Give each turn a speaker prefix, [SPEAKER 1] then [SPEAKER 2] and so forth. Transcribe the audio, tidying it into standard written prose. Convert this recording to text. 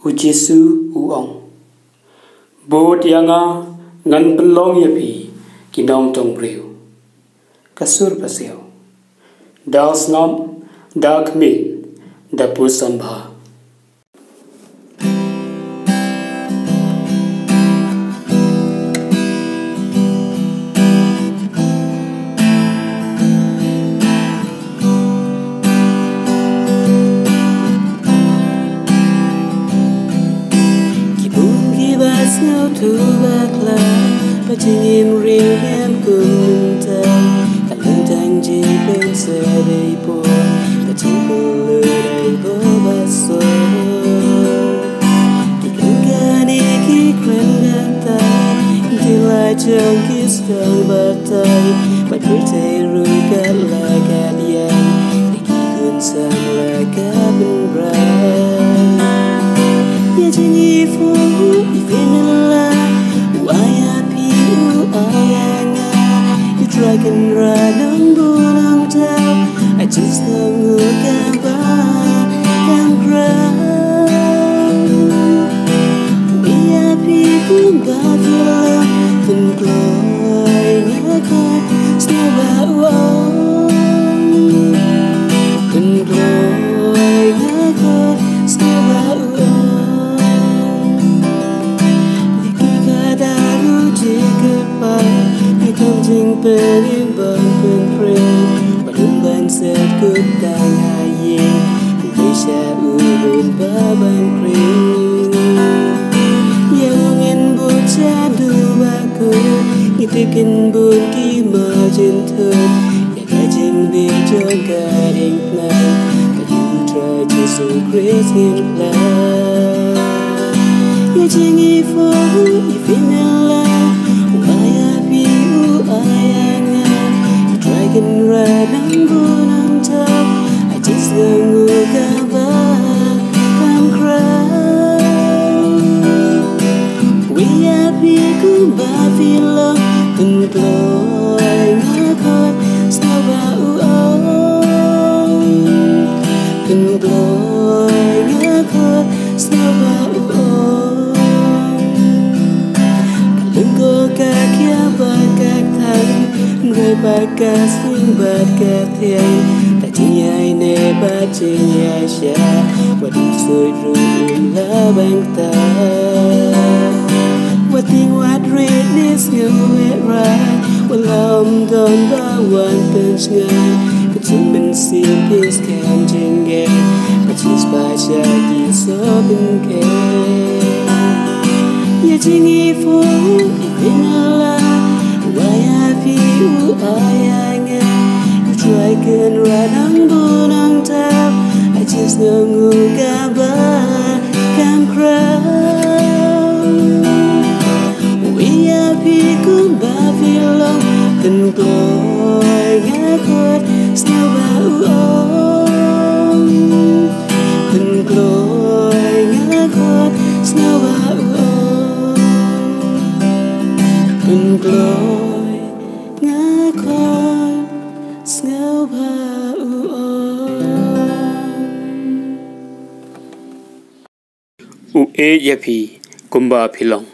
[SPEAKER 1] u Jesu u ong bo tianga ngan pelong ya pi kinong tong riu kasur paseo dal snom dak mi da pusambha
[SPEAKER 2] Snow to bakla patingin ring hem kun tang kalung tang ji pen se dei po pating lu dei bo baso ki kani ki kren gata till I jump kiss down batai but we tay ru ka la ka dian ki kun sang la ka ben bra ya jingi fu Dragon run on bunam tau I just don't look and cry We are people but love Then glowing a car Snow by one Then glowing a car Snow by one Liki kadaru jikapay Không chinh bên im bận bên friend và đứng bên sẽ cứ càng hai gì vì sẽ bên ba bên friend yang in bu cha du ba cứ như tiếp kinh buồn khi mơ trên thơm và cái chinh bị cho cả đêm nay và you try to so crazy in love như chỉ nghĩ phố như phim in love Dragon ride on bunam tau I just don't look about come cry We are people but feel love Then glowing a god Snow ba Then glowing a god Snow ba Kalung ko ka kia ba các thằng người ba ca xuyên bát ca thiên tại chỉ ai nè ba chỉ ai xa và đi xuôi rừng lá băng ta và tiếng hát redness ngâu hết ra và lòng đón ba hoàn tên ngay và chúng mình xin peace can trên ghé và chỉ ba cha đi số bên kề nhà chỉ nghĩ phố in la Why have you you try can ride on bunam tau I just don't look about come cry We are people but feel love Then glowing a god Snow ba Then glowing a god Snow ba Then glowing
[SPEAKER 1] u e yapi kumba philong